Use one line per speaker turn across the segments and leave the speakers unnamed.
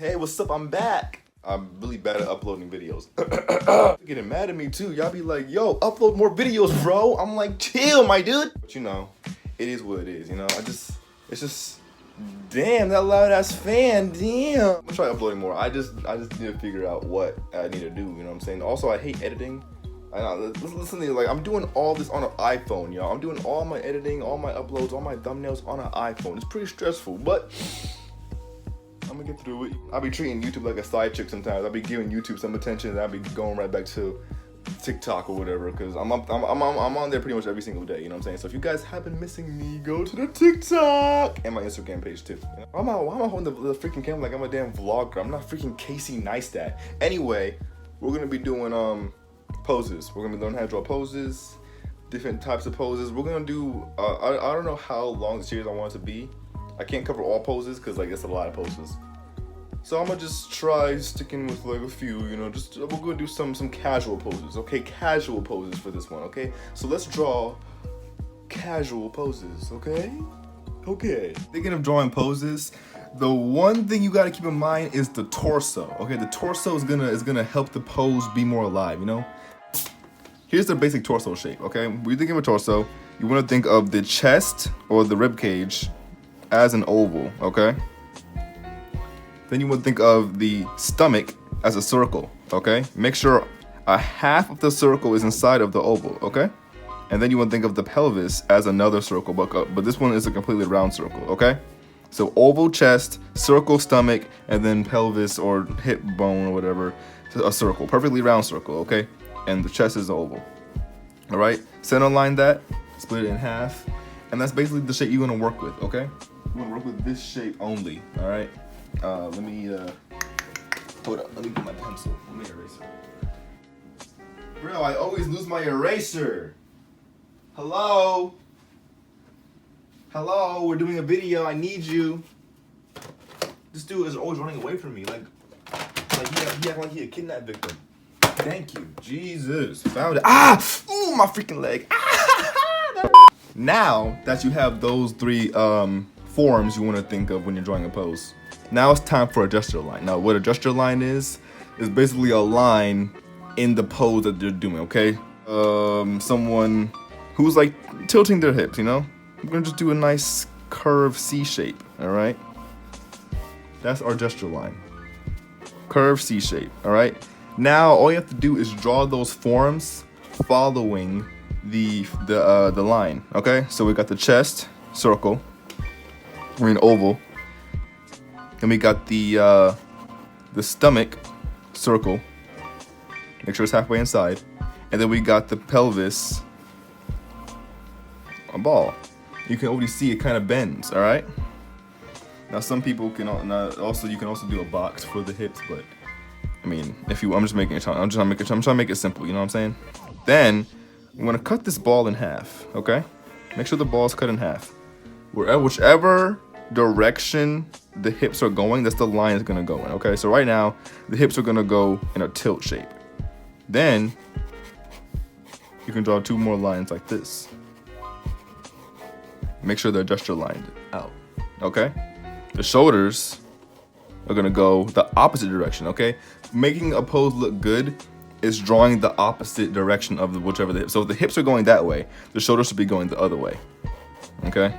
Hey, what's up? I'm back. I'm really bad at uploading videos. Getting mad at me too. Y'all be like, yo, upload more videos, bro. I'm like, chill, my dude. But you know, it is what it is, you know? It's just, damn, that loud ass fan, damn. I'm gonna try uploading more. I just need to figure out what I need to do, you know what I'm saying? Also, I hate editing. I know, listen to me, like, I'm doing all this on an iPhone, y'all. I'm doing all my editing, all my uploads, all my thumbnails on an iPhone. It's pretty stressful, but I'm gonna get through it. I'll be treating YouTube like a side chick sometimes. I'll be giving YouTube some attention and I'll be going right back to TikTok or whatever, because I'm on there pretty much every single day, you know what I'm saying? So if you guys have been missing me, go to the TikTok and my Instagram page too. Why am I holding the freaking camera like I'm a damn vlogger? I'm not freaking Casey Neistat. Anyway, we're gonna be doing poses. We're gonna be learning how to draw poses, different types of poses. We're gonna do I don't know how long the series I want it to be. I can't cover all poses because like it's a lot of poses. So I'm gonna just try sticking with like a few, you know, we're gonna do some casual poses, okay? Casual poses for this one, okay? So let's draw casual poses, okay? Okay. Thinking of drawing poses, the one thing you gotta keep in mind is the torso, okay? The torso is gonna help the pose be more alive, you know? Here's the basic torso shape, okay? When you think of a torso, you wanna think of the chest or the rib cage as an oval, okay? Then you would think of the stomach as a circle, okay? Make sure a half of the circle is inside of the oval, okay? And then you would think of the pelvis as another circle, but this one is a completely round circle, okay? So oval chest, circle stomach, and then pelvis or hip bone or whatever, a circle, perfectly round circle, okay? And the chest is the oval, all right? Center line that, split it in half, and that's basically the shape you're gonna work with, okay? We're gonna work with this shape only, all right? Let me hold up. Let me get my pencil. Let me eraser. Bro, I always lose my eraser. Hello? Hello? We're doing a video. I need you. This dude is always running away from me. Like he acting like he a kidnap victim. Thank you. Jesus. Found it. Ah! Ooh, my freaking leg. Ah! Now that you have those three forms you want to think of when you're drawing a pose, now it's time for a gesture line. Now what a gesture line is basically a line in the pose that they're doing, okay? Someone who's like tilting their hips, you know? We're gonna just do a nice curved C shape, all right? That's our gesture line. Curved C shape, all right? Now all you have to do is draw those forms following the line, okay? So we got the chest, circle, we're in oval. Then we got the stomach, circle. Make sure it's halfway inside. And then we got the pelvis, a ball. You can already see it kind of bends, all right? Now some people can you can also do a box for the hips, but I mean, I'm trying to make it simple, you know what I'm saying? Then I'm gonna cut this ball in half, okay? Make sure the ball's cut in half. Whichever direction the hips are going, that's the line is gonna go in, okay? So right now, the hips are gonna go in a tilt shape. Then, you can draw two more lines like this. Make sure they're gesture lined out, okay? The shoulders are gonna go the opposite direction, okay? Making a pose look good is drawing the opposite direction of whichever the hips. So if the hips are going that way, the shoulders should be going the other way, okay?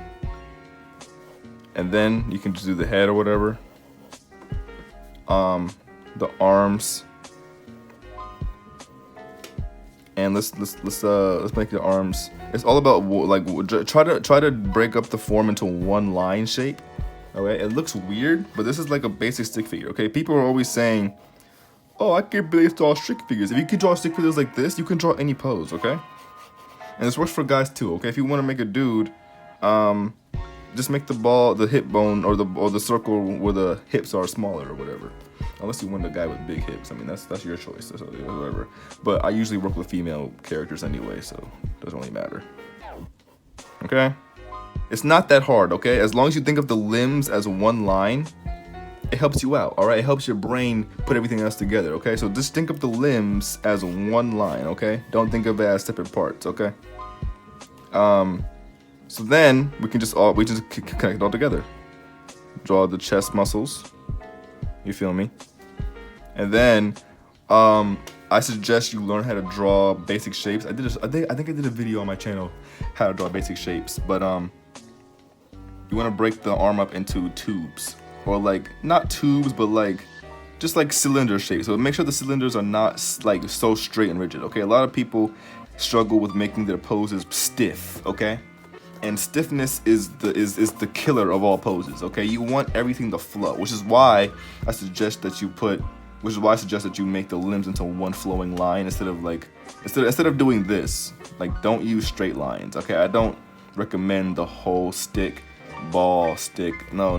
And then you can just do the head or whatever. The arms. And let's make the arms. It's all about like try to break up the form into one line shape. Okay, it looks weird, but this is like a basic stick figure. Okay, people are always saying, "Oh, I can barely draw stick figures." If you can draw stick figures like this, you can draw any pose. Okay, and this works for guys too. Okay, if you want to make a dude, just make the hip bone or the circle where the hips are smaller or whatever. Unless you want a guy with big hips. I mean, that's your choice. That's whatever. But I usually work with female characters anyway, so it doesn't really matter. Okay? It's not that hard, okay? As long as you think of the limbs as one line, it helps you out, all right? It helps your brain put everything else together, okay? So just think of the limbs as one line, okay? Don't think of it as separate parts, okay? So then we can just connect it all together. Draw the chest muscles. You feel me? And then I suggest you learn how to draw basic shapes. I think I did a video on my channel how to draw basic shapes, but you want to break the arm up into tubes, or like not tubes, but like just like cylinder shapes. So make sure the cylinders are not like so straight and rigid. Okay, a lot of people struggle with making their poses stiff. Okay, and stiffness is the killer of all poses. Okay, you want everything to flow, which is why I suggest that you make the limbs into one flowing line instead of doing this. Like, don't use straight lines. Okay, I don't recommend the whole stick, ball, stick. No.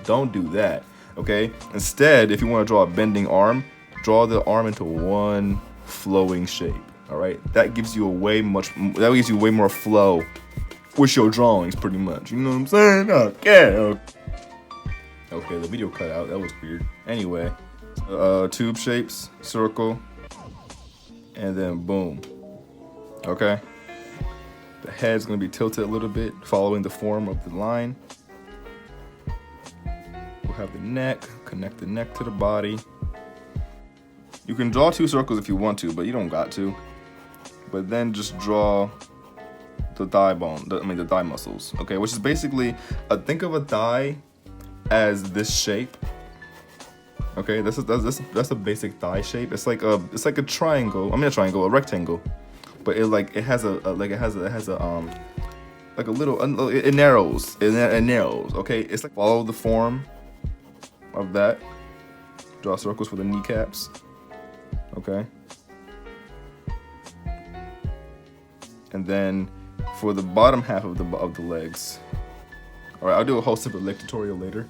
Don't do that. Okay. Instead, if you want to draw a bending arm, draw the arm into one flowing shape. All right. That gives you way more flow with your drawings, pretty much. You know what I'm saying? Okay. Okay, the video cut out. That was weird. Anyway, tube shapes, circle, and then boom. Okay. The head's gonna be tilted a little bit, following the form of the line. We'll have the neck, connect the neck to the body. You can draw 2 circles if you want to, but you don't got to. But then just draw the thigh bone, the thigh muscles. Okay, which is basically, think of a thigh as this shape. Okay, that's a basic thigh shape. It's like a triangle. I mean a triangle, a rectangle, but it has a little, it narrows. It narrows. Okay, it's like follow the form of that. Draw circles for the kneecaps. Okay, and then for the bottom half of the legs. All right, I'll do a whole separate leg tutorial later.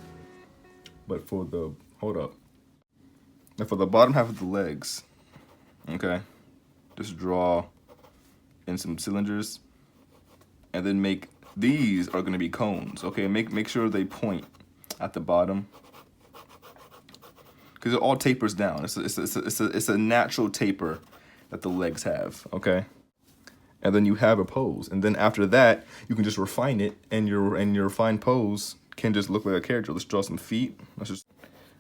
But for the bottom half of the legs, okay, just draw in some cylinders, and then these are gonna be cones. Okay, make sure they point at the bottom, because it all tapers down. It's a natural taper that the legs have. Okay, and then you have a pose, and then after that you can just refine it, and your refined pose can just look like a character. Let's draw some feet.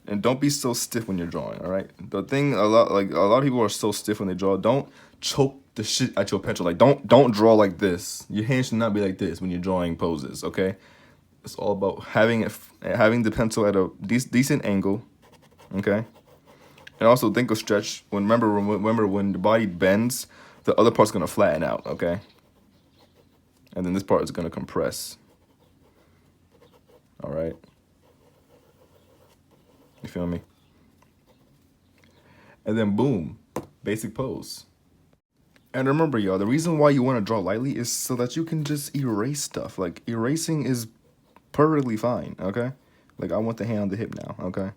And don't be so stiff when you're drawing. All right. The thing a lot of people are so stiff when they draw. Don't choke the shit at your pencil. Like don't draw like this. Your hands should not be like this when you're drawing poses. Okay. It's all about having the pencil at a decent angle. Okay. And also think of stretch. Remember when the body bends, the other part's gonna flatten out. Okay. And then this part is gonna compress. All right. You feel me? And then boom, basic pose. And remember, y'all, the reason why you want to draw lightly is so that you can just erase stuff. Like, erasing is perfectly fine, okay? Like, I want the hand on the hip now, okay?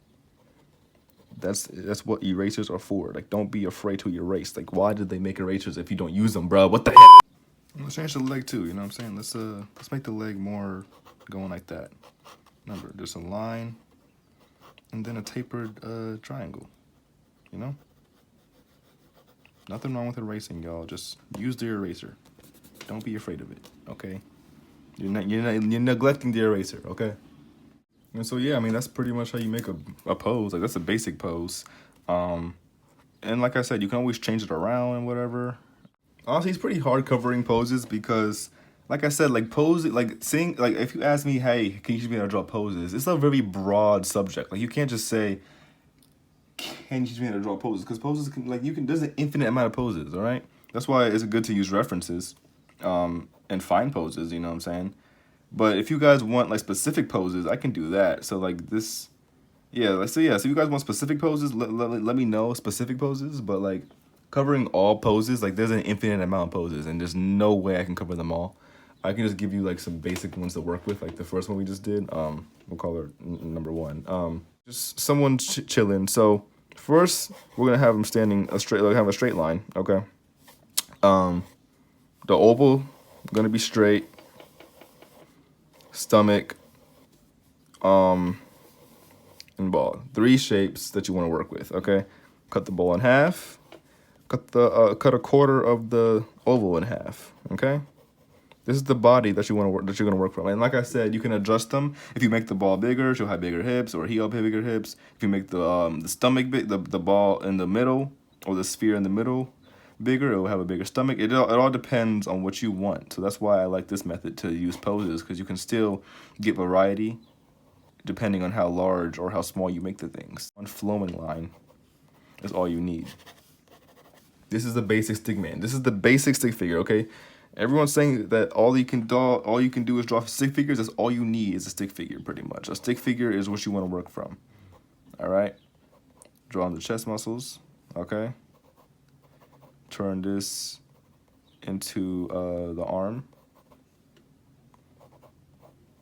That's what erasers are for. Like, don't be afraid to erase. Like, why did they make erasers if you don't use them, bro? What the heck? Let's change the leg too, you know what I'm saying? Let's make the leg more going like that. Remember, there's a line and then a tapered triangle, you know? Nothing wrong with erasing, y'all. Just use the eraser. Don't be afraid of it, okay? You're neglecting the eraser, okay? And so yeah, I mean that's pretty much how you make a pose. Like that's a basic pose. And like I said, you can always change it around and whatever. Honestly, it's pretty hard covering poses because, like I said, like if you ask me, hey, can you teach me how to draw poses? It's a very broad subject. Like you can't just say, can you teach me how to draw poses? Because poses there's an infinite amount of poses, all right? That's why it's good to use references and find poses, you know what I'm saying? But if you guys want like specific poses, I can do that. So like this, yeah, so if you guys want specific poses, let me know specific poses. But like covering all poses, like there's an infinite amount of poses and there's no way I can cover them all. I can just give you like some basic ones to work with, like the first one we just did. We'll call her number 1. Just someone chilling. So first we're gonna have them standing have a straight line, okay? The oval gonna be straight. Stomach, and ball. 3 shapes that you want to work with, okay? Cut the ball in half. Cut a quarter of the oval in half, okay? This is the body that you want to work, that you're gonna work from. And like I said, you can adjust them. If you make the ball bigger, she'll have bigger hips, or he'll have bigger hips. If you make the stomach big, the ball in the middle, or the sphere in the middle bigger, it will have a bigger stomach. It all depends on what you want. So that's why I like this method to use poses, because you can still get variety depending on how large or how small you make the things. One flowing line is all you need. This is the basic stick man. This is the basic stick figure, okay? Everyone's saying that all you can do is draw stick figures. That's all you need is a stick figure, pretty much. A stick figure is what you want to work from. All right? Draw on the chest muscles, okay? Turn this into the arm,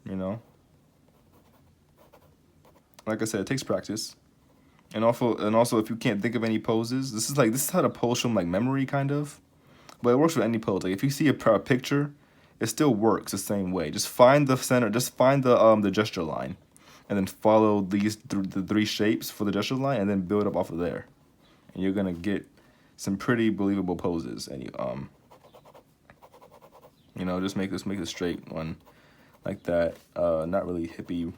you know? Like I said, it takes practice. And also, if you can't think of any poses, this is how to pose from like memory, kind of. But it works with any pose. Like if you see a picture, it still works the same way. Just find the center. Just find the gesture line, and then follow the three shapes for the gesture line, and then build up off of there. And you're gonna get some pretty believable poses. And you know, just make this straight one, like that. Not really hippie,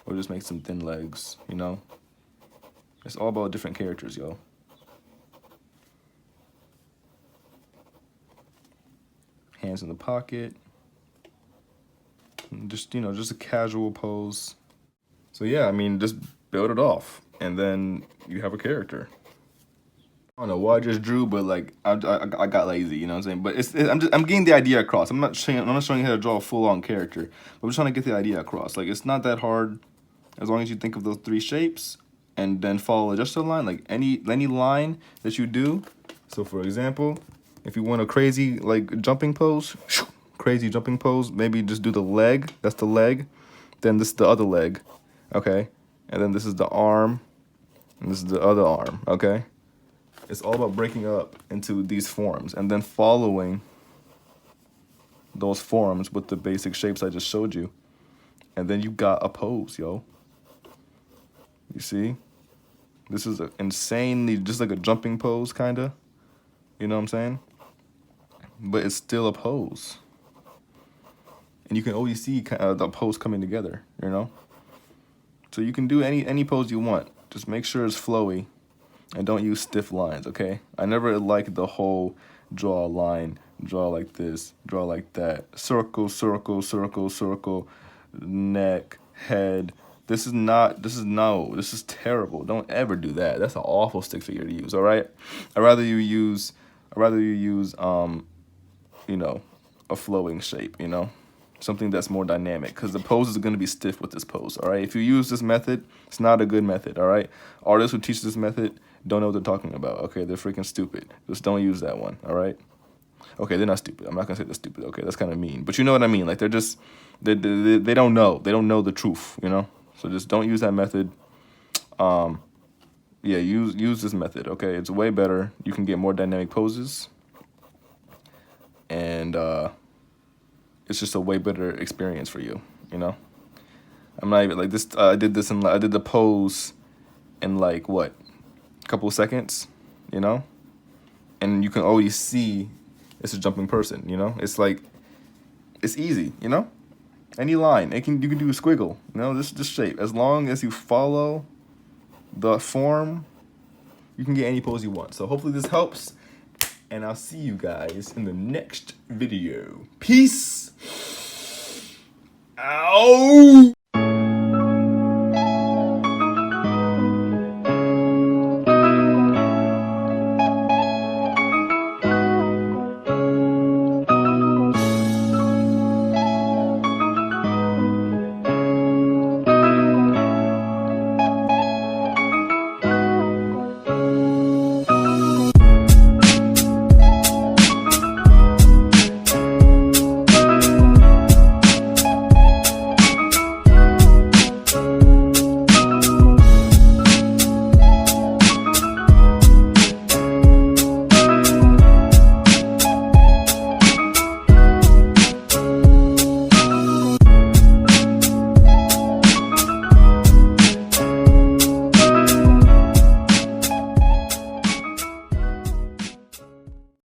or just make some thin legs. You know, it's all about different characters, yo. Hands in the pocket. Just, you know, just a casual pose. So yeah, I mean, just build it off, and then you have a character. I don't know what I just drew, but like I got lazy, you know what I'm saying? But I'm getting the idea across. I'm not showing you how to draw a full-on character, but I'm just trying to get the idea across. Like it's not that hard, as long as you think of those three shapes, and then follow just a line, like any line that you do. So for example, if you want a crazy like jumping pose, maybe just do the leg. That's the leg. Then this is the other leg, okay? And then this is the arm, and this is the other arm, okay? It's all about breaking up into these forms and then following those forms with the basic shapes I just showed you. And then you got a pose, yo. You see? This is insanely just like a jumping pose, kinda. You know what I'm saying? But it's still a pose. And you can always see the pose coming together, you know? So you can do any pose you want. Just make sure it's flowy and don't use stiff lines, okay? I never liked the whole draw a line, draw like this, draw like that. Circle, circle, circle, circle, neck, head. This is terrible. Don't ever do that. That's an awful stick figure to use, all right? I'd rather you use you know, a flowing shape, you know, something that's more dynamic, because the pose is going to be stiff with this pose, all right? If you use this method, it's not a good method, all right? Artists who teach this method don't know what they're talking about, okay? They're freaking stupid. Just don't use that one, all right? Okay, they're not stupid. I'm not going to say they're stupid, okay? That's kind of mean. But you know what I mean. Like, they're just, they don't know. They don't know the truth, you know? So just don't use that method. Yeah, use this method, okay? It's way better. You can get more dynamic poses. And it's just a way better experience for you, you know? I'm not even, like, this, I did the pose in, like, what? A couple of seconds, you know? And you can always see it's a jumping person, you know? It's like, it's easy, you know? Any line, you can do a squiggle, you know, this shape. As long as you follow the form, you can get any pose you want. So hopefully this helps, and I'll see you guys in the next video. Peace out.